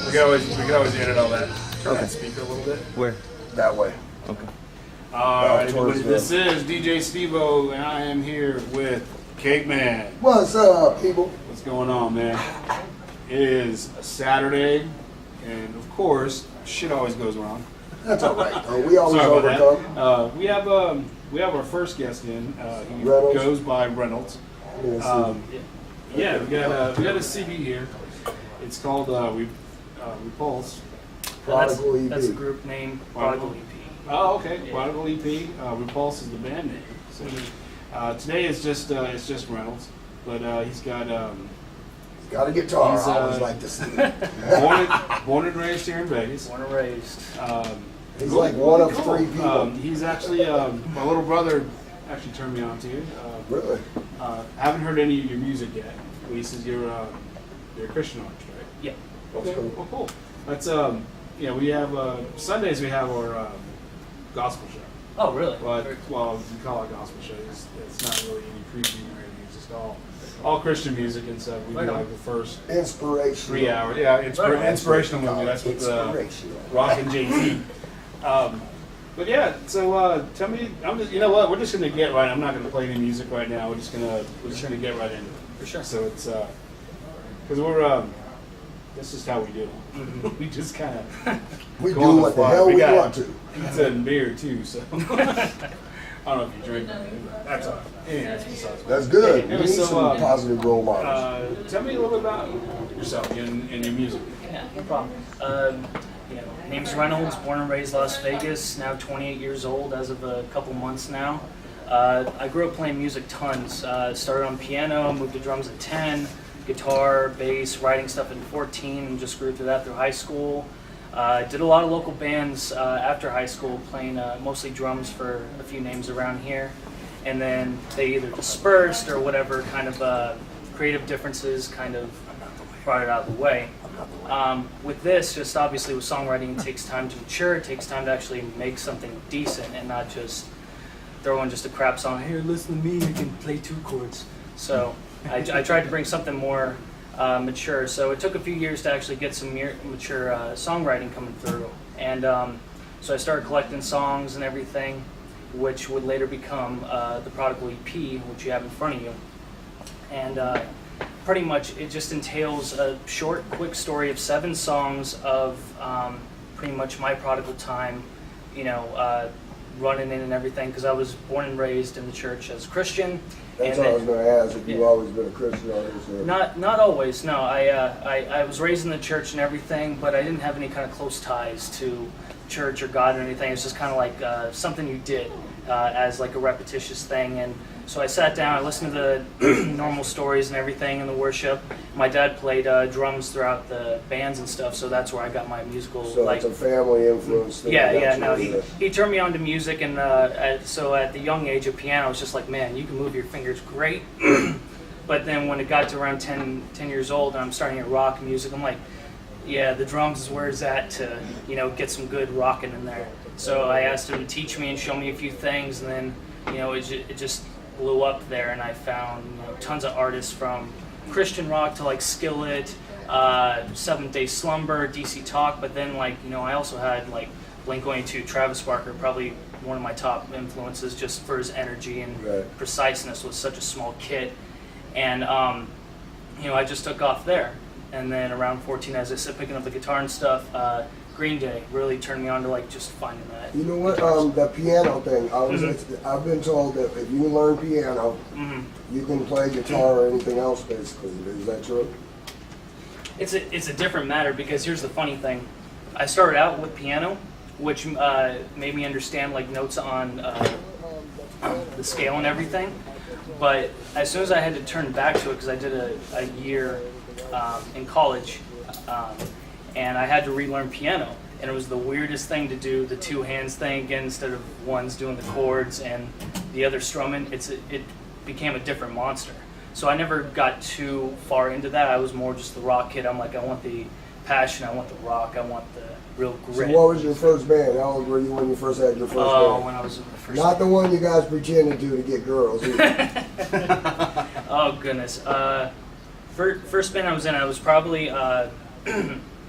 We can always edit all that. Turn that speaker a little bit. Where? That way. Okay. Alright, this is DJ Steve-O, and I am here with Cake Man. What's up, people? What's going on, man? It is a Saturday, and of course, shit always goes wrong. That's all right. We always Sorry about overcome. that. We have our first guest in. He Reynolds. goes by Reynolds. Yeah, we got a CD here. It's called Repulse. Prodigal EP. That's the group name, Prodigal EP. Oh, okay. Prodigal EP. Repulse is the band name. So today it's just Reynolds, but he's got Got a guitar. He's, I always like to see. born and raised here in Vegas. Born and raised. He's like one of cool. 3 people. He's actually my little brother. Actually turned me on to you. Really? Haven't heard any of your music yet. He says you're a Christian artist, right? Yeah. Okay. Cool. Well, cool. That's we have Sundays. We have our gospel show. Oh, really? But well, we call it gospel show. It's not really any preaching or anything. It's just all Christian music and stuff. We do like the first Inspirational. 3 hours. Yeah, inspirational movie. That's with Rock and JT. But yeah, so tell me, you know what? We're just gonna get right. I'm not gonna play any music right now. We're just gonna get right into it. For sure. So it's because we're that's just how we do. Mm-hmm. We just kind of We do what the hell we want to. Pizza and beer too. So I don't know if you drink. That's all right. Anyway, that's besides. That's good. Anyway, We need some positive role models. Tell me a little bit about yourself and your music. Yeah, no problem. Name's Reynolds, born and raised Las Vegas, now 28 years old as of a couple months now. I grew up playing music tons. Started on piano, moved to drums at 10, guitar, bass, writing stuff at 14, and just grew through that through high school. Did a lot of local bands after high school, playing mostly drums for a few names around here. And then they either dispersed or whatever kind of creative differences kind of brought it out of the way. With this, just obviously with songwriting, it takes time to mature, it takes time to actually make something decent and not just throw in just a crap song, here, listen to me, I can play 2 chords. So I tried to bring something more mature. So it took a few years to actually get some mature songwriting coming through. And so I started collecting songs and everything, which would later become the Prodigal EP, which you have in front of you. And pretty much it just entails a short, quick story of 7 songs of pretty much my prodigal time, running in and everything, because I was born and raised in the church as a Christian. That's and what I was going to ask, if you've always been a Christian artist. Or... Not always, no. I was raised in the church and everything, but I didn't have any kind of close ties to church or God or anything. It was just kind of like something you did as like a repetitious thing. And so I sat down, I listened to the normal stories and everything in the worship. My dad played drums throughout the bands and stuff, so that's where I got my musical. So it's a family influence thing. Yeah. He turned me on to music, and so at the young age of piano, I was just like, man, you can move your fingers great. But then when it got to around 10 years old, and I'm starting at rock music, I'm like, yeah, the drums is where it's at to, get some good rocking in there. So I asked him to teach me and show me a few things, and then, it just blew up there, and I found tons of artists from Christian rock to like Skillet, Seventh Day Slumber, DC Talk, but then I also had like Blink-182, Travis Barker, probably one of my top influences just for his energy and preciseness with such a small kit. And I just took off there. And then around 14, as I said, picking up the guitar and stuff, Green Day really turned me on to like just finding that. You know what? That piano thing. I've been told that if you learn piano, you can play guitar or anything else. Basically, is that true? It's a different matter, because here's the funny thing. I started out with piano, which made me understand like notes on the scale and everything. But as soon as I had to turn back to it, because I did a year in college. And I had to relearn piano, and it was the weirdest thing to do, the 2 hands thing again instead of one's doing the chords and the other strumming. It became a different monster. So I never got too far into that. I was more just the rock kid. I'm like, I want the passion, I want the rock, I want the real grit. So what was your first band? How old were you when you first had your first band? Oh, when I was in the first Not the one you guys pretended to get girls either. Oh, goodness. First band I was in, I was probably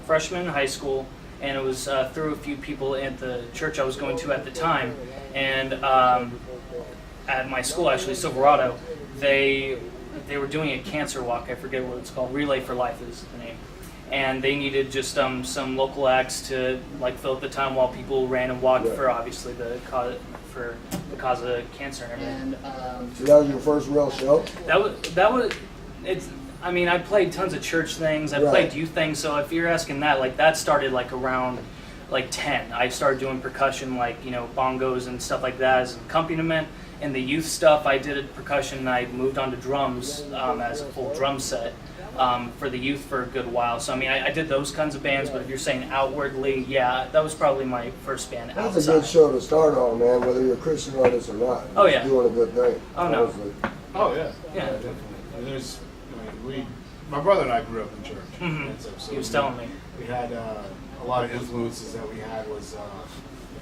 freshman in high school, and it was through a few people at the church I was going to at the time, and at my school, actually, Silverado, they were doing a cancer walk. I forget what it's called. Relay for Life is the name. And they needed just some local acts to like fill up the time while people ran and walked for obviously the cause of cancer and everything. And so that was your first real show? That was it's. I mean, I played tons of church things. I played youth things. So if you're asking that, like that started like around like 10. I started doing percussion, like bongos and stuff like that as an accompaniment. And the youth stuff, I did percussion. I moved on to drums as a full drum set. For the youth for a good while. So I mean, I did those kinds of bands, but if you're saying outwardly, yeah, that was probably my first band outside. That's a good show to start on, man, whether you're a Christian artist or not. Oh, yeah. You're doing a good thing. Oh, no. Honestly. Oh yeah, Yeah. definitely. There's, my brother and I grew up in church. Mhm. And so He was telling me. We had a lot of influences that we had was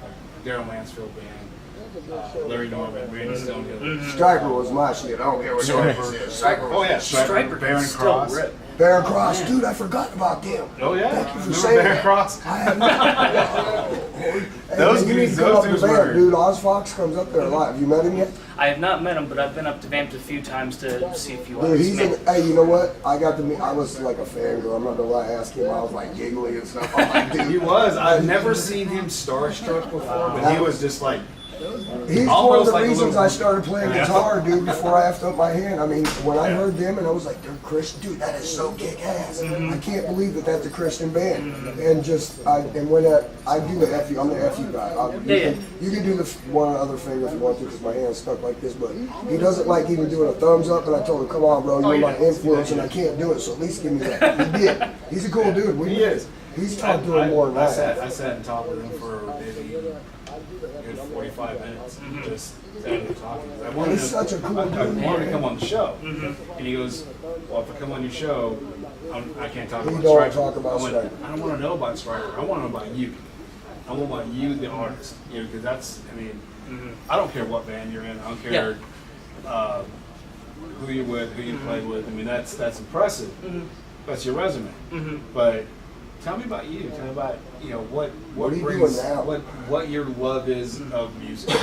like Darren Mansfield band, Larry Norman, Randy Stonehill. Mhm. Striper was my shit. I don't care what Striper. you say. Striper. Oh yeah, Striper Baron still Cross. rip. Baron Cross, dude, I forgot about them. Oh yeah, Thank you for remember saying Baron that. Cross? I have hey, Those man, you need dudes- to come those up to dudes Van, were- dude. Oz Fox comes up there a lot. Have you met him yet? I have not met him, but I've been up to Vamped a few times to see if you Dude, want he's to in, hey, you know what? I got to meet. I was like a fangirl. I'm not gonna lie. I asked him. I was like giggly and stuff. I'm like, dude. He was. I've never seen him starstruck before, but he was just like. He's one of Almost the like a reasons little- I started playing guitar, dude, before I effed up my hand. I mean, when I heard them and I was like, they're Christian, dude, that is so kick ass. I can't believe that that's a Christian band. And just, and when I do the FU, I'm the FU guy. You can do the one other finger if you want to because my hand's stuck like this, but he doesn't like even doing a thumbs up. And I told him, come on, bro, you're my influence and I can't do it, so at least give me that. He did. He's a cool dude. He is. He's talked to him more than I have. I sat and talked with him for maybe a good 45 minutes, just sitting and talking. I wanted He's such a cool I dude. wanted to come on the show, and he goes, "Well, if I come on your show, I can't talk You about don't Striper." talk about I went, Striper. I don't want to know about Striper. I want to know about you. I want about you, the artist. Because that's. I mean, I don't care what band you're in. I don't care who you're with, who you play with. I mean, that's impressive. That's your resume. But tell me about you. Tell me about what What are you brings doing now? what your love is of music.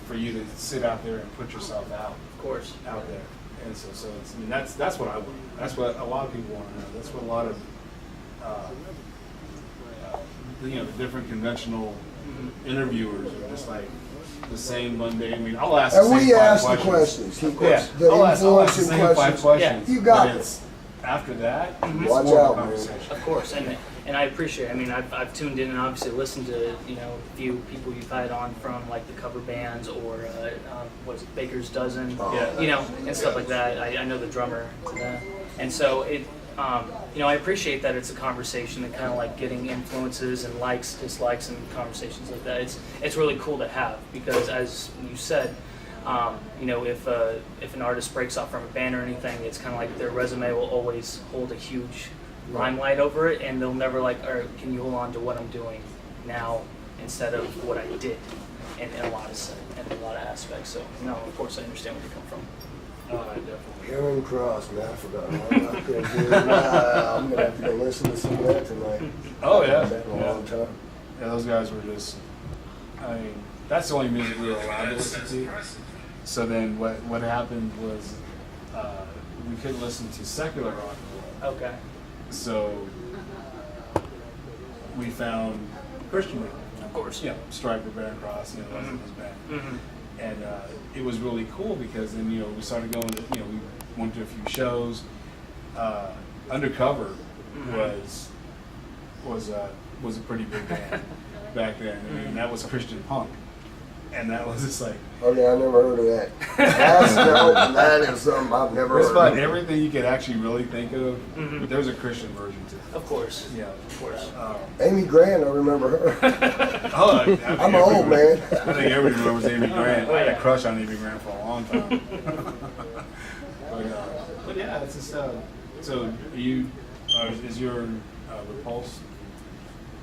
For you to sit out there and put yourself out Of course. out there. And so it's, I mean, that's what I want. That's what a lot of people want to know. That's what a lot of the different conventional interviewers are just like the same mundane. I mean, I'll ask the And same we five ask the questions. questions. Yeah, I'll ask the influencing same five questions. questions. You got but it. it's after that, it's Watch more out, of a man. conversation. Of course, and I appreciate it. I mean, I've tuned in and obviously listened to a few people you've had on from like the cover bands or what is it, Baker's Dozen, Yeah. and stuff like that. I know the drummer to that, and so it. I appreciate that it's a conversation and kind of like getting influences and likes, dislikes, and conversations like that. It's really cool to have because, as you said, if an artist breaks off from a band or anything, it's kind of like their resume will always hold a huge limelight over it, and they'll never like, or can you hold on to what I'm doing now instead of what I did in a lot of aspects. So no, of course I understand where you come from. Definitely. Baron Cross, man, I forgot. I couldn't do it. I'm gonna have to go listen to some of that tonight. Oh yeah. It's been a long time. Yeah, those guys were just. I mean, that's the only music we were allowed to listen to. So then, what happened was we couldn't listen to secular rock and roll. Okay. So we found Christian rock. Of course. Striper, Baron Cross, that was his band. Mm-hmm. And it was really cool because then we started going to we went to a few shows. Undercover was a pretty big band back then. I mean, that was Christian punk, and that was just like Okay, I never heard of that. That is something I've never it's heard about of. everything you could actually really think of. But there's a Christian version too. Of course. Yeah, of course. Amy Grant, I remember her. I'm I'm old, man. I think everybody remembers Amy Grant. I had a crush on Amy Grant for a long time. but yeah, it's just. So, is your Repulse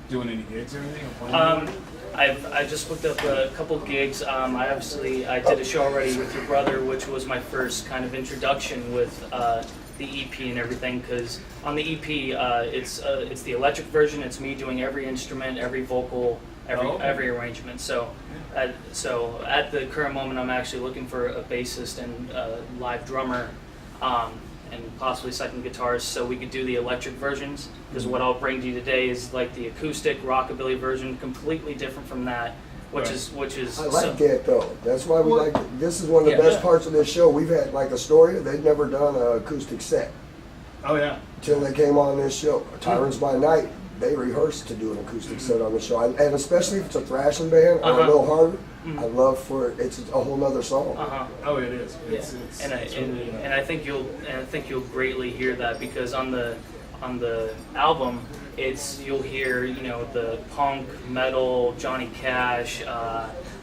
doing any gigs or anything? Or playing? I just booked up a couple gigs. I did a show already with your brother, which was my first kind of introduction with the EP and everything, because on the EP it's the electric version. It's me doing every instrument, every vocal, every arrangement. So at the current moment, I'm actually looking for a bassist and a live drummer, and possibly second guitarist, so we could do the electric versions. Because what I'll bring to you today is like the acoustic rockabilly version, completely different from that. Which is I like that though. That's why we like it. This is one of the best parts of this show. We've had like Astoria, they'd never done an acoustic set. Oh yeah. Till they came on this show. Tyrants by Night, they rehearsed to do an acoustic set on the show. And especially if it's a thrashing band or a little harder, I love for it. It's a whole nother song. Oh, it is. And I think you'll greatly hear that, because on the album, you'll hear, you know, the punk, metal, Johnny Cash,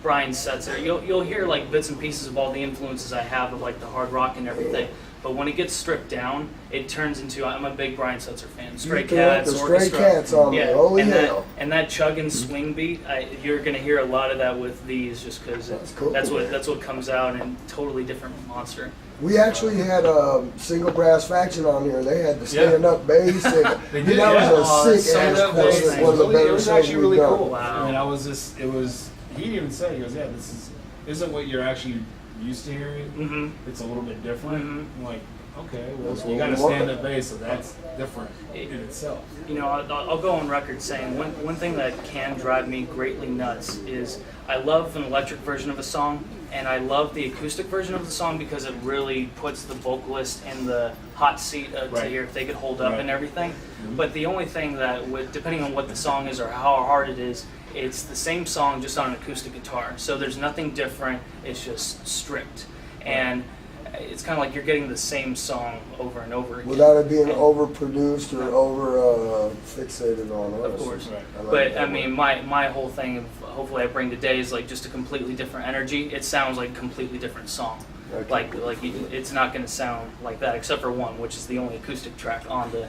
Brian Setzer. You'll hear like bits and pieces of all the influences I have of like the hard rock and everything. But when it gets stripped down, it turns into, I'm a big Brian Setzer fan. Stray Cats, the Stray Cats on there. Oh yeah. And that chug and swing beat, you're gonna hear a lot of that with these, just because that's what comes out, and totally different monster. We actually had a Single Brass Faction on here. They had the stand-up bass. That was a sick-ass chorus. One of the better. It was actually really cool. Wow. I mean, he didn't even say, he goes, yeah, this isn't what you're actually used to hearing. It's a little bit different. I'm like, okay, well, you got a stand-up bass, so that's different in itself. You know, I'll go on record saying one thing that can drive me greatly nuts is I love an electric version of a song, and I love the acoustic version of the song because it really puts the vocalist in the hot seat to hear if they could hold up and everything. But the only thing that, depending on what the song is or how hard it is, it's the same song just on an acoustic guitar. So there's nothing different, it's just stripped. And it's kind of like you're getting the same song over and over again. Without it being overproduced or over fixated on us. Of course. But I mean, my whole thing, hopefully I bring today, is like just a completely different energy. It sounds like a completely different song. Okay. Like it's not going to sound like that, except for one, which is the only acoustic track on the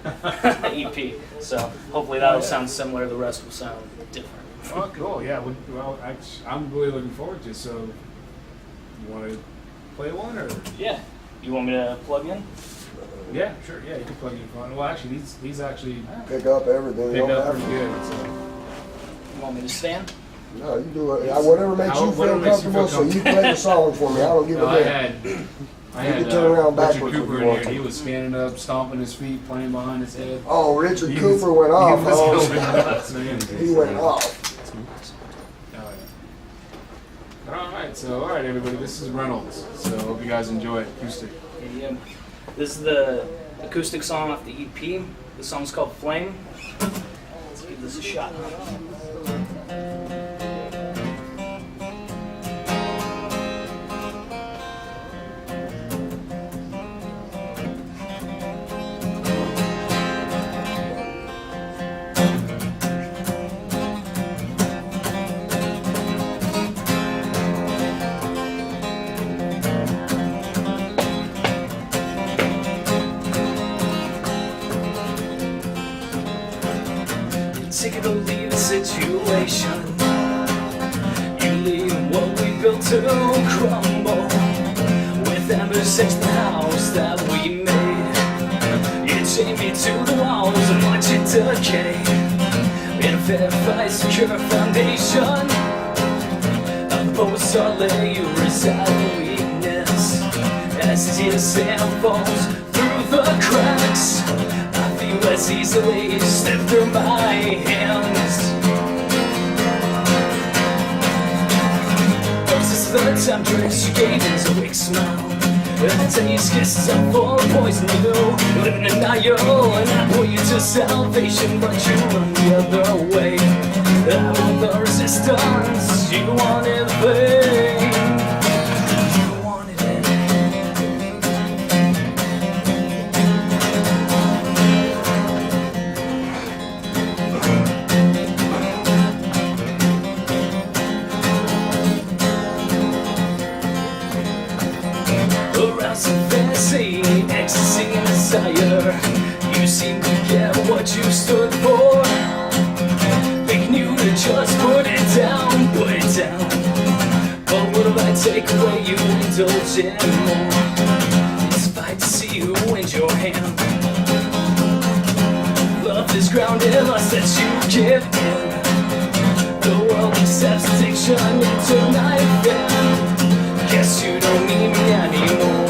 EP. So hopefully that'll sound similar. The rest will sound different. Oh, cool. Yeah. Well, I'm really looking forward to it. So, you want to play one, or? Yeah. You want me to plug in? Yeah, sure. Yeah, you can plug in fun. Well, actually, these actually pick up everything. Pick up pretty good. So. You want me to stand? No, you do it. Whatever makes you feel comfortable. So you play the song for me. I don't give a damn. I had turn around Richard backwards Cooper if in you want here. to. He was standing up, stomping his feet, playing behind his head. Oh, Richard Cooper went off. He went off. All right, everybody. This is Reynolds. So hope you guys enjoy it. Acoustic. Yeah. This is the acoustic song off the EP. The song's called Flame. Let's give this a shot. Take it or leave the situation. You leave what we built to crumble. With embers into the house that we made. You chained me to the walls and watch it decay. In a fair fight, secure foundation. Opposed to lay you reside in weakness. As your sand falls through the cracks, as easily slip through my hands. This is the temptress you gave is a weak smile. The taste kisses up for poison you live in denial, and I pull you to salvation, but you run the other way. Out of the resistance, you wanted pain. You wanted it. Ecstasy and desire. You seem to get what you stood for. Thinking you to just put it down, put it down. But what if I take away you indulge in more? It's a fight to see who wins your hand. is grounded unless that you give in. The world accepts addiction into knife in. Guess you don't need me anymore.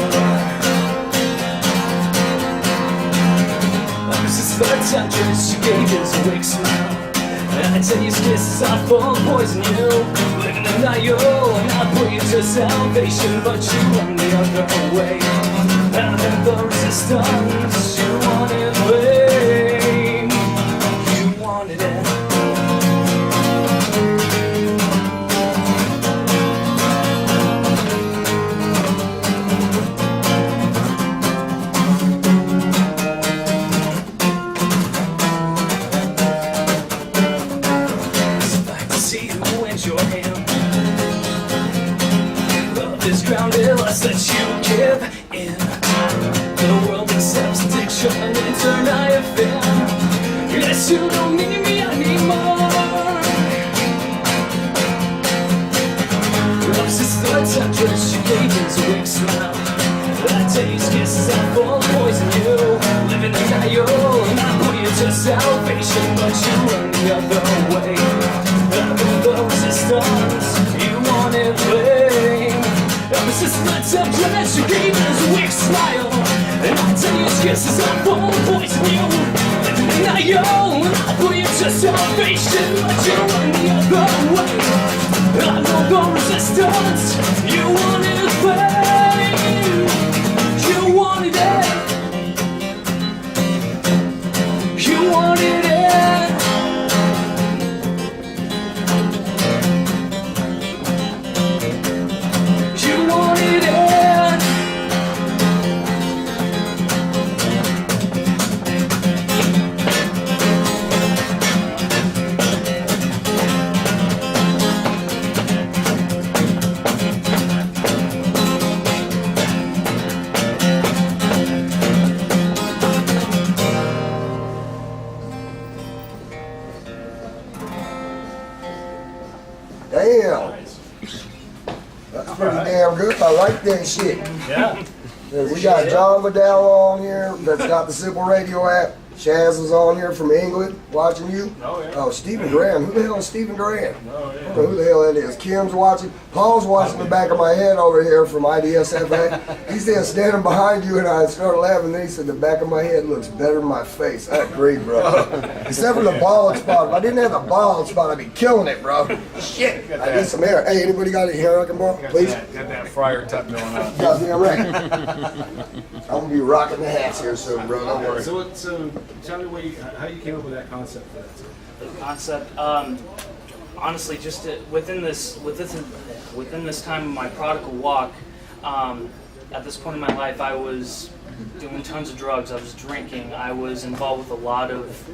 This is the temptress you gave his awake smile. And I tell you his kisses are full of poison. You live in denial, and I put you to salvation, but you run the other way. And then the resistance, you wanted blame. You wanted it. Grounded unless that you give in. The world accepts addiction and turn I offend. Yes, you don't need me anymore. Love's just the temptress you gave his awake smile. I tell you his kisses are full of poison. You live in denial, and I put you to salvation, but you run the other way. The resistance, you wanted blame. This is the temptress you gave us a weak smile. And I tell you his kisses are full of poison. You live in denial, and I put you to salvation, but you run the other way. I know the resistance, you wanted fame. You wanted it. You wanted it. Damn. That's pretty damn good. I like that shit. Yeah. We got John Liddell on here that's got the Simple Radio app. Chaz is on here from England watching you. Oh, yeah. Oh, Stephen Graham. Who the hell is Stephen Graham? Oh, I yeah. don't know who the hell that is. Kim's watching. Paul's watching the back of my head over here from IDSFA. He's there standing behind you, and I started laughing. Then he said, the back of my head looks better than my face. I agree, bro. Except for the bald spot. If I didn't have the bald spot, I'd be killing it, bro. Shit. I need some hair. Hey, anybody got any hair I can borrow? Please? Got that friar tuck going on. Goddamn right. I'm going to be rocking the hats here soon, bro. Don't worry. So tell me how you came up with that concept for that. The concept, honestly, just within this time of my prodigal walk, at this point in my life, I was doing tons of drugs. I was drinking. I was involved with a lot of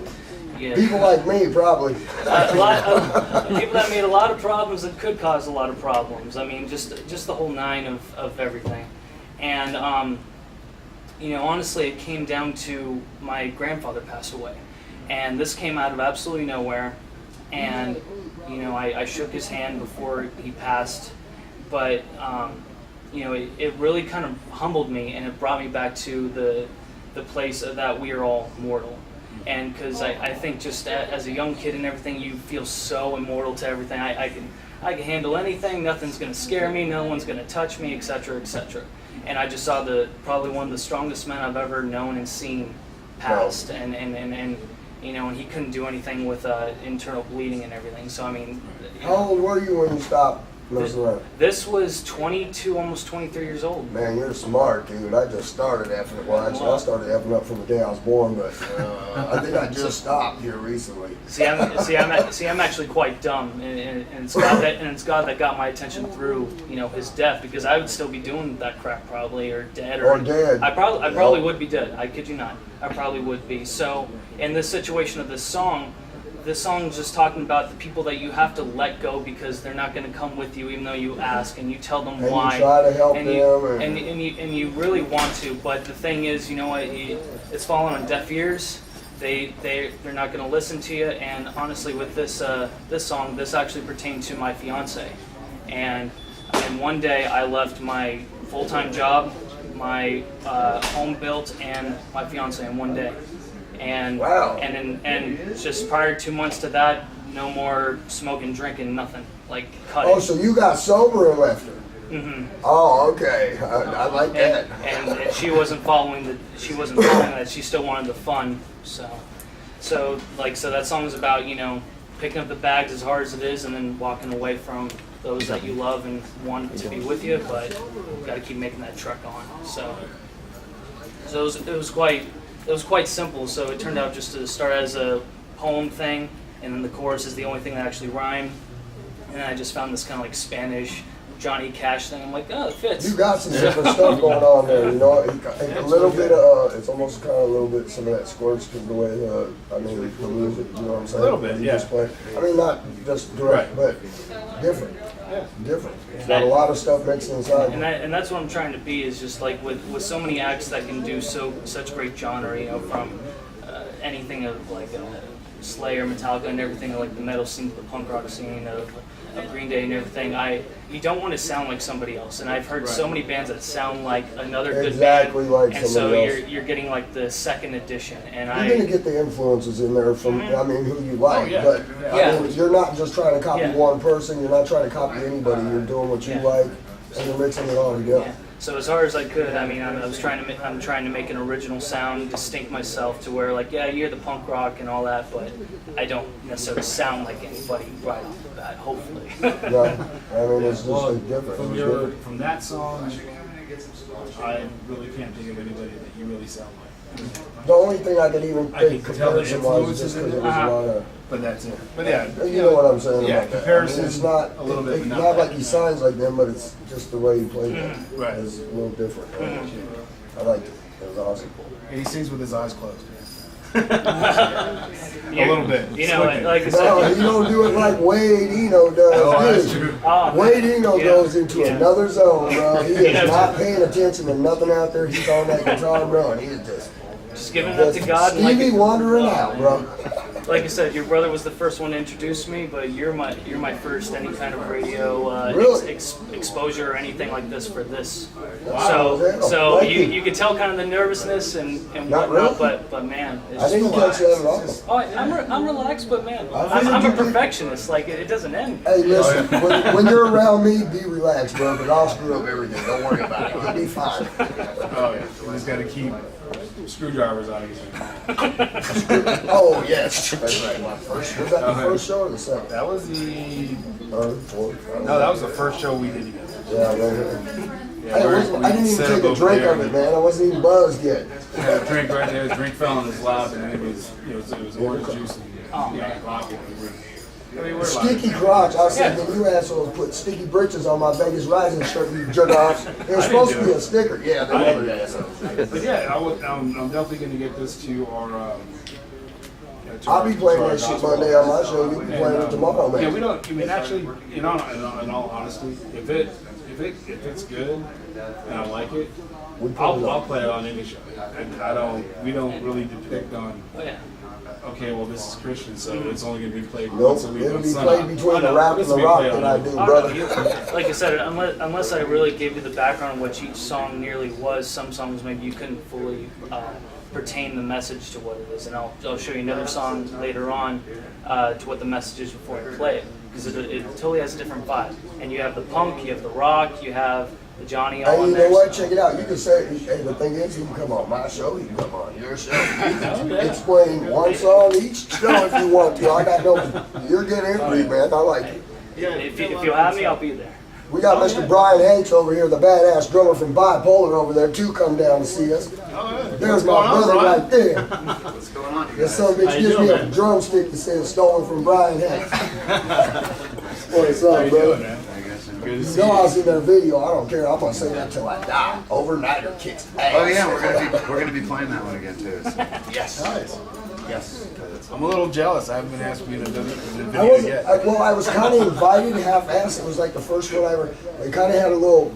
People like me, probably. a lot of people that made a lot of problems that could cause a lot of problems. I mean, just the whole nine of everything. And honestly, it came down to my grandfather passed away. And this came out of absolutely nowhere. And, I shook his hand before he passed. But, it really kind of humbled me, and it brought me back to the place that we are all mortal. And because I think just as a young kid and everything, you feel so immortal to everything. I can handle anything. Nothing's going to scare me. No one's going to touch me, etc., etc. And I just saw probably one of the strongest men I've ever known and seen passed, and he couldn't do anything with internal bleeding and everything. So I mean, How old were you when you stopped messing around? This was 22, almost 23 years old. Man, you're smart, dude. I just started effing it. Well, actually, I started effing up from the day I was born, but I think I just stopped here recently. I'm actually quite dumb, and it's God that got my attention through his death, because I would still be doing that crap probably, or dead, Or dead. I probably would be dead. I kid you not. I probably would be. So in this situation of this song is just talking about the people that you have to let go because they're not going to come with you, even though you ask and you tell them And why. you try to help and them. and you really want to, but the thing is, it's falling on deaf ears. They're not going to listen to you. And honestly, with this song, this actually pertained to my fiance. And one day I left my full-time job, my home built, and my fiance in one day. and Wow. and just prior 2 months to that, no more smoking, drinking, nothing. Like cut Oh, it. so you got sober and left her? Mm-hmm. Oh, okay. I like that. And she wasn't following that. She still wanted the fun. So that song is about, you know, picking up the bags as hard as it is, and then walking away from those that you love and want to be with you, but you got to keep making that trek on. So it was quite simple. So it turned out just to start as a poem thing, and then the chorus is the only thing that actually rhymed. And then I just found this kind of like Spanish Johnny Cash thing. I'm like, oh, it fits. You got some different stuff going on there, you know. A little bit of, it's almost kind of a little bit some of that squirts because the way the music, you know what I'm saying? A little bit, You yeah. just play. I mean, not just direct, Right. but different. Yeah. Different. It's got a lot of stuff mixed inside. And that's what I'm trying to be, is just like with so many acts that can do such great genre, you know, from anything of like Slayer, Metallica, and everything, like the metal scene to the punk rock scene of Green Day and everything. You don't want to sound like somebody else, and I've heard so many bands that sound like another good band, Exactly like and so somebody else. you're getting like the second edition. And You're gonna get the influences in there from, I mean, who you like, yeah. but Yeah. I mean, you're not just trying to copy Yeah. one person. You're not trying to copy anybody. You're doing what you Yeah. like, and you're mixing it all together. Yeah. So as hard as I could, I mean, I'm trying to make an original sound, distinct myself to where, like, yeah, you're the punk rock and all that, but I don't necessarily sound like anybody right off the bat. Hopefully. Right. I mean, it's just Well, different. from It's your different. from that song, I really can't think of anybody that you really sound like. The only thing I could even I think can tell the comparison was influences just in because it. it was a lot of. But that's it. But yeah, You know what I'm saying Yeah, about that. comparison, I mean, it's not a little bit, it's but not not like that. he sounds like them, but it's just the way he played it. Right. It's a little different. I liked it. It was awesome. And he sings with his eyes closed. Yeah. A little bit. You know, Slipping. like I No, said. he don't do it like Wade Eno does. Oh, that's dude. true. Wade Eno Yeah. goes into Yeah. another zone, bro. He is knows not it. paying attention to nothing out there. He's on that guitar, bro, and he is Just giving it up to God. And Stevie wandering out, bro. like I said, your brother was the first one to introduce me, but you're my first any kind of radio Really? exposure or anything like this for this. Wow. So Thank you could tell kind of the nervousness and Not whatnot, really. but man, it's I didn't catch that at all. Oh, I'm relaxed, but man, I figured I'm you a did. perfectionist. Like it doesn't end. Hey, listen, when you're around me, be relaxed, bro, but I'll screw up everything. Don't worry about it. You'll be fine. Oh yeah. You just got to keep screwdrivers out of you. Oh, yes. That's right. My first, was that the first show or the second? That was the. Third, fourth? No, that was the first show we did together. Yeah, right here. Yeah, Hey, we I didn't even set take up a over drink there. of it, man. I wasn't even buzzed yet. Had a drink right there. The drink fell on his lap, and it was orange juice and coffee. I mean, we're Sticky crotch. I said, when you assholes put sticky britches on my Vegas Rising shirt, you jerk offs. It was supposed to be a sticker. Yeah, they never did. But yeah, I'm definitely going to get this to our. I'll be playing that shit Monday on my show. You be playing it tomorrow, man. Yeah, we don't. I mean, actually, in all honesty, if it's good and I like it, I'll play it on any show. And we don't really depict on. Oh yeah. Okay, well, this is Christian, so it's only going to be played Nope, once a week. it'll on be Sunday. played between Oh, the no, rap and this the will be rock played that on I every- do, Oh, brother. no, like I said, unless I really gave you the background on what each song nearly was, some songs maybe you couldn't fully pertain the message to what it is. And I'll show you another song later on to what the message is before I play it, because it totally has a different vibe. And you have the punk, you have the rock, you have the Johnny all Hey, in you there. know what? Check it out. You can say, hey, the thing is, you can come on my show, you can come on your show. You can explain one song each show if you want to. I got no, you're getting every man. I like it. If you'll have me, I'll be there. We got Mr. Brian Hanks over here, the badass drummer from Bipolar over there, too, come down to see us. There's my brother right there. What's going on? This son of a bitch gives me a drumstick that says stolen from Brian Hanks. What's up, brother? Good to You see know I you. was in their video. I don't care. I'm gonna say that till I die. Overnighter kicks ass. Oh yeah, we're gonna be playing that one again too. So. Yes. Nice. Yes. I'm a little jealous. I haven't been asked to be in the video I wasn't. yet. Well, I was kind of invited, half-assed. It was like the first one I ever. They kind of had a little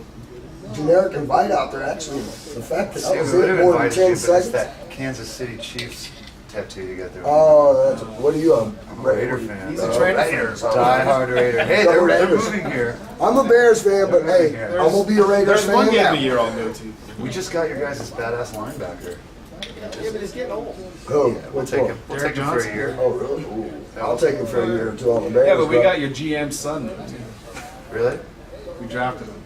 generic invite out there. Actually, the fact that I See, was we would in have more than invited 10 you, but it's seconds. that Kansas City Chiefs tattoo you got there. Oh, that's, what are you a I'm a Raider fan. He's a Raider fan. Raiders. Die-hard Raider. Hey, Go they're Raiders. moving here. I'm a Bears fan, but hey, I'm gonna be a Raiders There's one fan game now. a year I'll go to. We just got your guys' badass linebacker. Yeah, but it's getting old. Who? We'll Which take one? him. We'll take him for a year. Oh, really? Ooh. I'll take him for a year or two on the band. Yeah, but we got your GM's son though too. Really? We drafted him.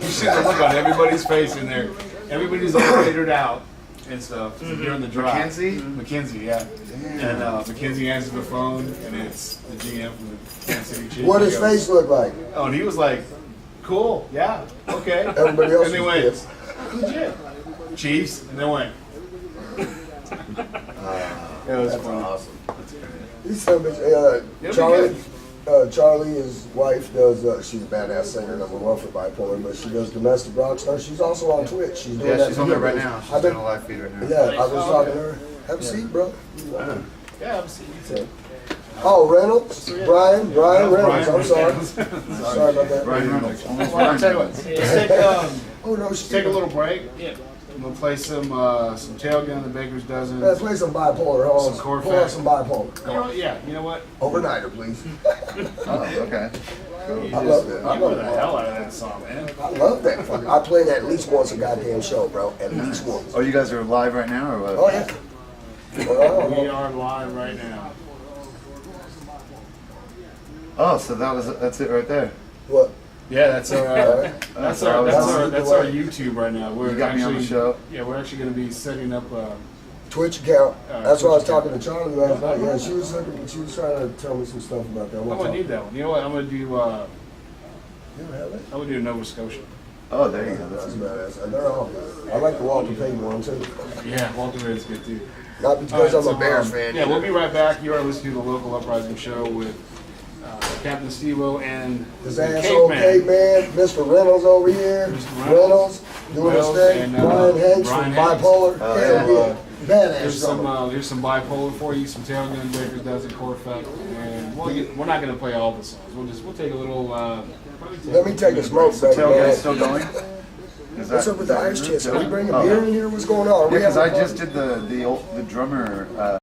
You see the look on everybody's face in there. Everybody's all figured out and stuff. During the draft. Mackenzie? Mackenzie, yeah. Damn. And Mackenzie answers the phone, and it's the GM from the Kansas City Chiefs. What He his goes, face look like? Oh, and he was like, "Cool, yeah, okay." Everybody else and they was went, pissed. "Legit, Chiefs," and they went. It was That's funny. awesome. That's great. He's so much. be Charlie, good. Charlie, his wife does. She's a badass singer, #1 for bipolar, but she does domestic rock star. She's also on Twitch. She's doing Yeah, that she's on there right video. now. She's I've been- doing a live feed right now. Yeah, I was Oh, talking okay. to her. Have a seat, bro. Yeah, I'm seeing you too. Oh, Reynolds, Brian Reynolds. I'm sorry. Sorry about that. Brian Reynolds. Almost Well, I'll tell you Brian what. Reynolds. Oh no, Let's take a little break. Yeah. We'll play some Tailgun, the Baker's Dozen. Let's play some bipolar. Hold on. Some chord Pull up facts. some bipolar. You know, yeah, you know what? Overnighter, please. Oh, okay. You I love it. I You love were the it. hell out of that song, man. I love that. Fucking, I play that at least once a goddamn show, bro. At least once. Oh, you guys are live right now, or what? Oh yeah. We are live right now. Oh, so that's it right there. What? Yeah, that's our That's our YouTube right now. We're You got me on the show. Yeah, we're actually going to be setting up. Twitch account. That's why I was Twitch talking to Charlie last night. Yeah, she was trying to tell me some stuff about that. I'm gonna need that one. You know what? I'm gonna do. You don't have it? I'm gonna do Nova Scotia. Oh, there you go. That's That's badass. They're all good. I like the Walter Payton one too. Yeah, Walter Red is good too. Not because All right, I'm a Bears so, fan. Yeah, we'll be right back. You are listening to the Local Uprising Show with Captain Steve-O and This the asshole Caveman. caveman, Mr. Reynolds over here. Mr. Reynolds doing his Reynolds thing. and, Brian Hanks from Brian Hanks. Bipolar. Oh, Hell yeah. yeah. Badass drummer. Here's some bipolar for you, some Tailgun, Baker's Dozen, Chord Fact, and we're not gonna play all the songs. We'll take a little. Let me take a smoke, baby. Tailgate's man. still going? What's up with the ice chest? Are we bringing Oh. beer in here? What's going on? Are we Yeah, because having I fun? just did the drummer